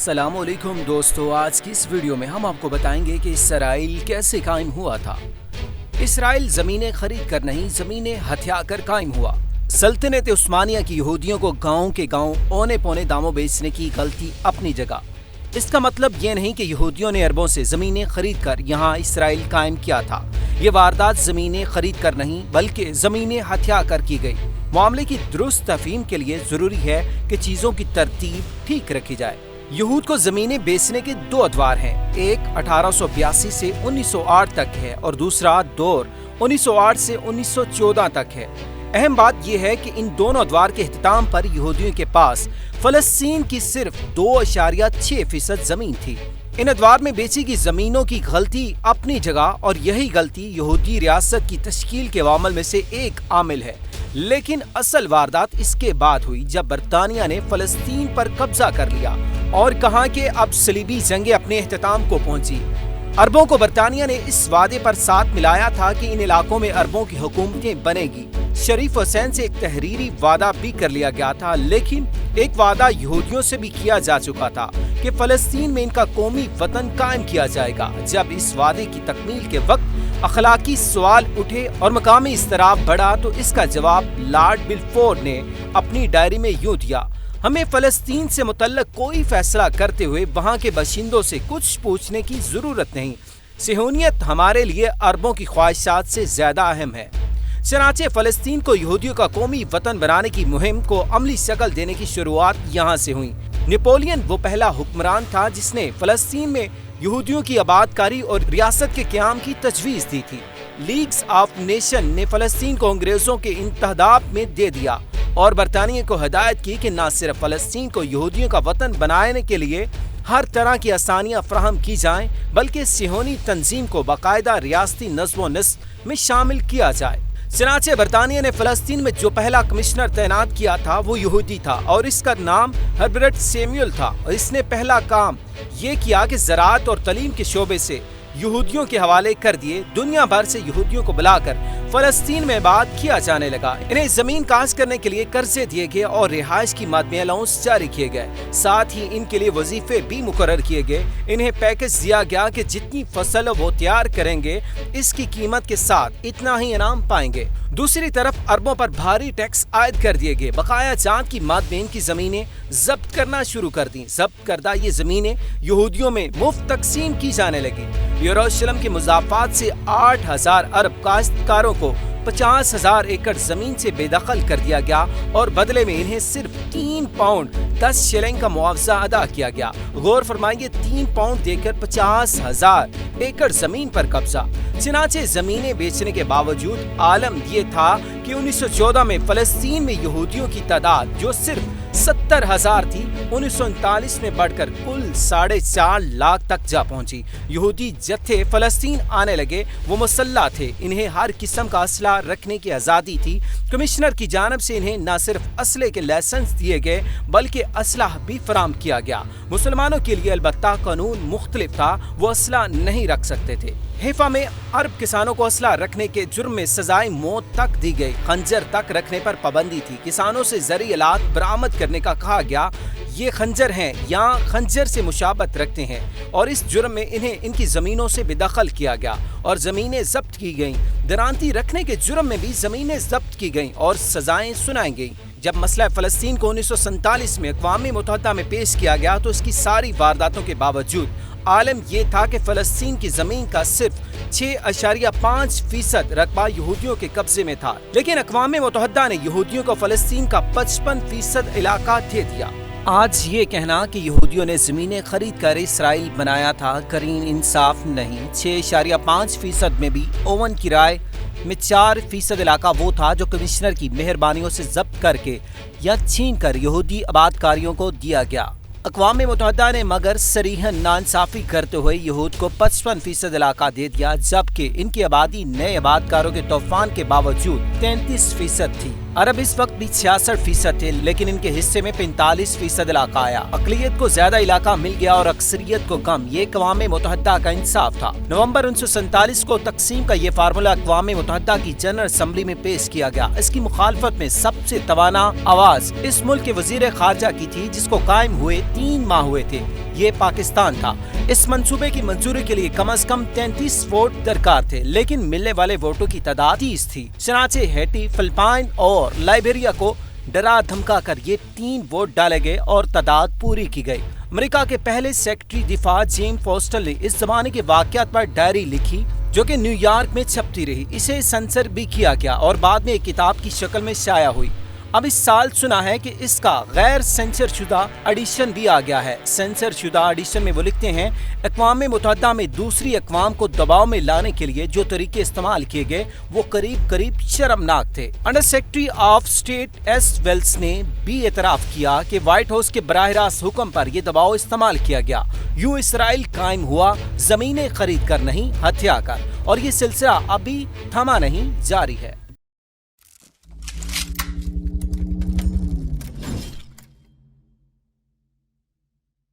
अस्सलाम वालेकुम दोस्तों, आज की इस वीडियो में हम आपको बताएंगे कि इसराइल कैसे कायम हुआ था। इसराइल ज़मीनें खरीद कर नहीं, ज़मीनें हथिया कर कायम हुआ। सल्तनत उस्मानिया की यहूदियों को गाँव के गाँव औने पौने दामों बेचने की गलती अपनी जगह। इसका मतलब ये नहीं कि यहूदियों ने अरबों से ज़मीनें खरीद कर यहाँ इसराइल कायम किया था। ये वारदात ज़मीनें खरीद कर नहीं बल्कि ज़मीनें हथिया कर की गई। मामले की दुरुस्त तफहीम के लिए ज़रूरी है कि चीज़ों की तरतीब ठीक रखी जाए। यहूद को ज़मीनें बेचने के दो अदवार हैं, एक 1882 से 1908 तक है और दूसरा दौर 1908 से 1914 तक है। अहम बात यह है कि इन दोनों अदवार के इख्तिताम पर यहूदियों के पास फ़लस्तीन की सिर्फ 2.6% ज़मीन थी। इन अदवार में बेची गई ज़मीनों की गलती अपनी जगह और यही गलती यहूदी रियासत की तश्कील के अवामिल में से एक आमिल है। लेकिन असल वारदात इसके बाद हुई जब बरतानिया ने फ़लस्तीन पर कब्जा कर लिया और कहा कि अब सलीबी जंगें अपने इख्तिताम को पहुंची। अरबों को बरतानिया ने इस वादे पर साथ मिलाया था कि इन इलाकों में अरबों की हुकूमतें बनेगी। शरीफ हुसैन से एक तहरीरी वादा भी कर लिया गया था, लेकिन एक वादा यहूदियों से भी किया जा चुका था कि फ़लस्तीन में इनका कौमी वतन कायम किया जाएगा। जब इस वादे की तकमील के वक्त अखलाकी सवाल उठे और मकामी इस्तराब बढ़ा तो इसका जवाब लॉर्ड बिलफोर्ड ने अपनी डायरी में यूं दिया, हमें फ़लस्तीन से मुतल्लक कोई फैसला करते हुए वहाँ के बाशिंदों से कुछ पूछने की ज़रूरत नहीं। सिहोनियत हमारे लिए अरबों की ख्वाहिशात से ज़्यादा अहम है। चनाचे फ़लस्तीन को यहूदियों का कौमी वतन बनाने की मुहिम को अमली शक्ल देने की शुरुआत यहाँ से हुई। नेपोलियन वो पहला हुक्मरान था जिसने फ़लस्तीन में यहूदियों की आबादकारी और रियासत के क़याम की तजवीज़ दी थी। लीग्स ऑफ नेशन ने फ़लस्तीन को अंग्रेज़ों के इंतखाब में दे दिया और बरतानिया को हिदायत की कि न सिर्फ फ़लस्तीन को यहूदियों का वतन बनाने के लिए हर तरह की आसानियाँ फराहम की जाएं, बल्कि सिहोनी तंजीम को बाकायदा रियासती नज़्म व नस्क में शामिल किया जाए। चनाचे बरतानिया ने फ़लस्तीन में जो पहला कमिश्नर तैनात किया था वो यहूदी था और इसका नाम हर्बर्ट सैमुअल था। और इसने पहला काम ये किया कि ज़राअत और तालीम के शोबे से यहूदियों के हवाले कर दिए। दुनिया भर से यहूदियों को बुलाकर फ़लस्तीन में बात किया जाने लगा। इन्हें ज़मीन काश करने के लिए कर्जे दिए गए और रिहाइश की मादमी अलाउंस जारी किए गए। साथ ही इनके लिए वजीफे भी मुकर्रर किए गए। इन्हें पैकेज दिया गया कि जितनी फसल वो तैयार करेंगे इसकी कीमत के साथ इतना ही इनाम पाएंगे। दूसरी तरफ अरबों पर भारी टैक्स आयद कर दिए गए। बकाया जात की मादमेन की ज़मीनें जब्त करना शुरू कर दी। जब्त करदा ये ज़मीनें यहूदियों में मुफ्त तकसीम की जाने लगी। यरूशलेम के मुजाफात से 8,000 अरब काश्तकारों को 50,000 एकड़ जमीन से बेदखल कर दिया गया और बदले में इन्हें सिर्फ 3 पाउंड 10 शिलिंग का मुआवजा अदा किया गया। गौर फरमाइए, 3 पाउंड देकर 50,000 एकड़ जमीन पर कब्जा। चनाचे जमीनें बेचने के बावजूद आलम ये था कि 1914 में फ़लस्तीन में यहूदियों की तादाद जो सिर्फ 70,000 थी 1939 में बढ़कर कुल 4.5 लाख तक जा पहुंची। यहूदी जत्थे फ़लस्तीन आने लगे, वो मुसल्ला थे। इन्हें हर किस्म का असला रखने की आज़ादी थी। कमिश्नर की जानब से इन्हें न सिर्फ असले के लाइसेंस दिए गए बल्कि असलाह भी फराम किया गया। मुसलमानों के लिए अलबत्ता कानून मुख्तलिफ था, वो असला नहीं रख सकते थे। हैफा में अरब किसानों को असला रखने के जुर्म में सजाए मौत तक दी गई। खंजर तक रखने पर पाबंदी थी। किसानों से ज़री आलात बरामद करने का कहा गया, ये खंजर हैं या खंजर से मुशाबत रखते हैं, और इस जुर्म में इन्हें इनकी ज़मीनों से बेदखल किया गया और ज़मीनें जब्त की गईं। दरांती रखने के जुर्म में भी ज़मीनें जब्त की गईं और सजाएं सुनाई गईं। जब मसला फ़लस्तीन को 1947 में अक़वाम मुत्तहिदा में पेश किया गया तो इसकी सारी वारदातों के बावजूद आलम ये था कि फ़लस्तीन की ज़मीन का सिर्फ 6.5% रकबा यहूदियों के कब्जे में था, लेकिन अक़वाम मुत्तहिदा ने यहूदियों को फ़लस्तीन का 55% इलाका दे दिया। आज ये कहना कि यहूदियों ने ज़मीनें खरीद कर इसराइल बनाया था करीन इंसाफ नहीं। 6.5% में भी ओवन की राय में 4% इलाका वो था जो कमिश्नर की मेहरबानियों से जब्त करके या छीन कर यहूदी आबादकारियों को दिया गया। अक़वाम मुत्तहिदा ने मगर सरीहन नाइंसाफ़ी करते हुए यहूद को 55% इलाका दे दिया, जबकि इनकी आबादी नए आबादकारों के तूफान के बावजूद 33% थी। अरब इस वक्त भी 66% थे, लेकिन इनके हिस्से में 45% इलाका आया। अक़लियत को ज्यादा इलाका मिल गया और अक्सरियत को कम। ये अक़वाम मुत्तहिदा का इंसाफ था। नवंबर 1947 को तकसीम का ये फार्मूला अक़वाम मुत्तहिदा की जनरल असम्बली में पेश किया गया। इसकी मुखालफत में सबसे तवाना आवाज इस मुल्क के वजीर खारजा की थी, जिसको कायम हुए 3 माह हुए थे। ये पाकिस्तान था। इस मंसूबे की मंजूरी के लिए कम से कम 33 वोट दरकार थे, लेकिन मिलने वाले वोटों की तादाद 30 थी। चनाचे हैटी, फिलिपाइन और लाइबेरिया को डरा धमका कर ये 3 वोट डाले गए और तादाद पूरी की गई। अमेरिका के पहले सेक्रेटरी दिफा जेम्स फोस्टर ने इस जमाने के वाकयात पर डायरी लिखी, जो कि न्यूयॉर्क में छपती रही। इसे सेंसर भी किया गया और बाद में एक किताब की शक्ल में शाया हुई। अब इस साल सुना है कि इसका गैर सेंसर शुदा एडिशन भी आ गया है। सेंसर शुदा एडिशन में वो लिखते हैं, अक़वाम मुत्तहिदा में दूसरी अक़वाम को दबाव में लाने के लिए जो तरीके इस्तेमाल किए गए वो करीब करीब शर्मनाक थे। Under secretary of state S Wells ने भी एतराफ़ किया कि व्हाइट हाउस के बराह रास्त हुक्म पर यह दबाव इस्तेमाल किया गया। यूं इसराइल कायम हुआ, जमीनें खरीद कर नहीं, हथिया कर, और ये सिलसिला अभी थमा नहीं, जारी है।